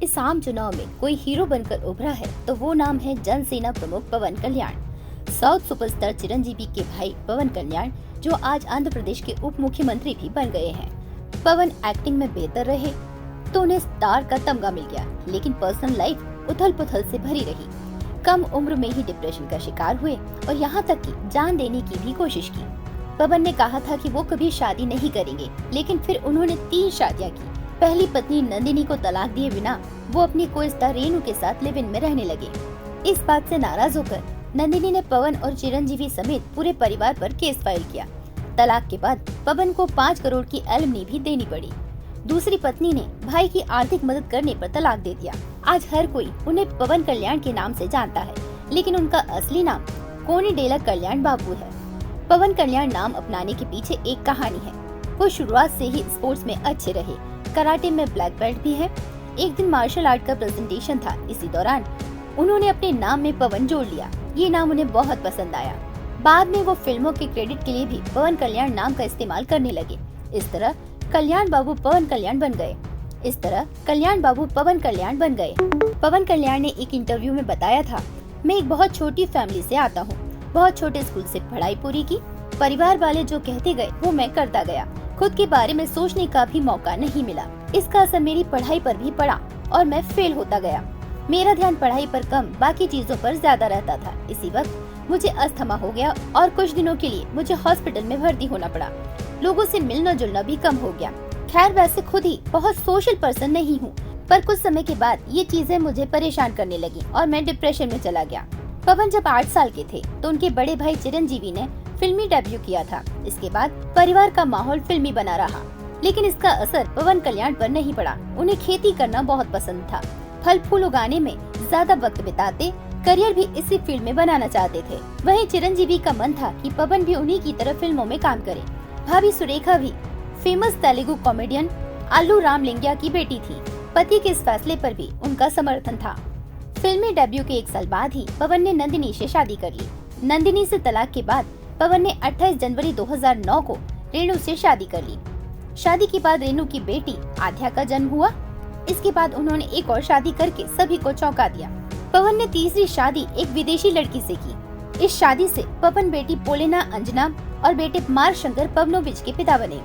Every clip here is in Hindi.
इस आम चुनाव में कोई हीरो बनकर उभरा है तो वो नाम है जनसेना प्रमुख पवन कल्याण। साउथ सुपरस्टार चिरंजीवी के भाई पवन कल्याण जो आज आंध्र प्रदेश के उप मुख्यमंत्री भी बन गए हैं। पवन एक्टिंग में बेहतर रहे तो उन्हें स्टार का तमगा मिल गया, लेकिन पर्सनल लाइफ उथल पुथल से भरी रही। कम उम्र में ही डिप्रेशन का शिकार हुए और यहाँ तक कि जान देने की भी कोशिश की। पवन ने कहा था कि वो कभी शादी नहीं करेंगे, लेकिन फिर उन्होंने 3 शादियाँ की। पहली पत्नी नंदिनी को तलाक दिए बिना वो अपनी को-स्टार रेनू के साथ लिव इन में रहने लगे। इस बात से नाराज होकर नंदिनी ने पवन और चिरंजीवी समेत पूरे परिवार पर केस फाइल किया। तलाक के बाद पवन को 5 करोड़ की एलिमनी भी देनी पड़ी। दूसरी पत्नी ने भाई की आर्थिक मदद करने पर तलाक दे दिया। आज हर कोई उन्हें पवन कल्याण के नाम से जानता है, लेकिन उनका असली नाम कोनिडेला कल्याण बाबू है। पवन कल्याण नाम अपनाने के पीछे एक कहानी है। वो शुरुआत से ही स्पोर्ट्स में अच्छे रहे, कराटे में ब्लैक बेल्ट भी है। एक दिन मार्शल आर्ट का प्रेजेंटेशन था, इसी दौरान उन्होंने अपने नाम में पवन जोड़ लिया। ये नाम उन्हें बहुत पसंद आया। बाद में वो फिल्मों के क्रेडिट के लिए भी पवन कल्याण नाम का इस्तेमाल करने लगे। इस तरह कल्याण बाबू पवन कल्याण बन गए। पवन कल्याण ने एक इंटरव्यू में बताया था, मैं एक बहुत छोटी फैमिली से आता हूँ, बहुत छोटे स्कूल से पढ़ाई पूरी की। परिवार वाले जो कहते गए वो मैं करता गया। खुद के बारे में सोचने का भी मौका नहीं मिला। इसका असर मेरी पढ़ाई पर भी पड़ा और मैं फेल होता गया। मेरा ध्यान पढ़ाई पर कम, बाकी चीजों पर ज्यादा रहता था। इसी वक्त मुझे अस्थमा हो गया और कुछ दिनों के लिए मुझे हॉस्पिटल में भर्ती होना पड़ा। लोगों से मिलना जुलना भी कम हो गया। खैर, वैसे खुद ही बहुत सोशल पर्सन नहीं हूँ, पर कुछ समय के बाद ये चीजें मुझे परेशान करने लगी और मैं डिप्रेशन में चला गया। पवन जब 8 साल के थे तो उनके बड़े भाई चिरंजीवी ने फिल्मी डेब्यू किया था। इसके बाद परिवार का माहौल फिल्मी बना रहा, लेकिन इसका असर पवन कल्याण पर नहीं पड़ा। उन्हें खेती करना बहुत पसंद था, फल फूल उगाने में ज्यादा वक्त बिताते, करियर भी इसी फील्ड में बनाना चाहते थे। वहीं चिरंजीवी का मन था कि पवन भी उन्हीं की तरह फिल्मों में काम करे। भाभी सुरेखा भी फेमस तेलुगु कॉमेडियन अल्लू रामलिंगया की बेटी थी। पति के इस फैसले पर भी उनका समर्थन था। फिल्मी डेब्यू के 1 साल बाद ही पवन ने नंदिनी से शादी कर ली। नंदिनी से तलाक के बाद पवन ने 28 जनवरी 2009 को रेणु से शादी कर ली। शादी के बाद रेणु की बेटी आध्या का जन्म हुआ। इसके बाद उन्होंने एक और शादी करके सभी को चौंका दिया। पवन ने तीसरी शादी एक विदेशी लड़की से की। इस शादी से पवन बेटी पोलेना अंजना और बेटे कुमार शंकर पवनोविच के पिता बने।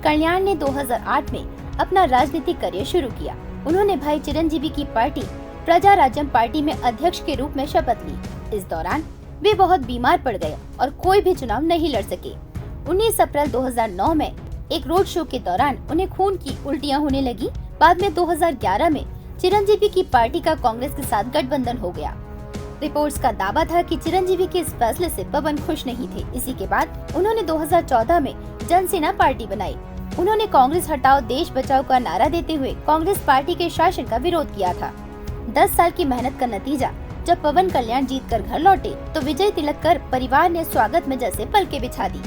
कल्याण ने 2008 में अपना राजनीतिक करियर शुरू किया। उन्होंने भाई चिरंजीवी की पार्टी प्रजा राज्यम पार्टी में अध्यक्ष के रूप में शपथ ली। इस दौरान वे बहुत बीमार पड़ गए और कोई भी चुनाव नहीं लड़ सके। 19 अप्रैल 2009 में एक रोड शो के दौरान उन्हें खून की उल्टियां होने लगी। बाद में 2011 में चिरंजीवी की पार्टी का कांग्रेस के साथ गठबंधन हो गया। रिपोर्ट्स का दावा था कि चिरंजीवी के इस फैसले से पवन खुश नहीं थे। इसी के बाद उन्होंने 2014 में जनसेना पार्टी बनाई। उन्होंने कांग्रेस हटाओ देश बचाओ का नारा देते हुए कांग्रेस पार्टी के शासन का विरोध किया था। 10 साल की मेहनत का नतीजा जब पवन कल्याण जीत कर घर लौटे तो विजय तिलक कर परिवार ने स्वागत में जैसे पलके बिछा दी।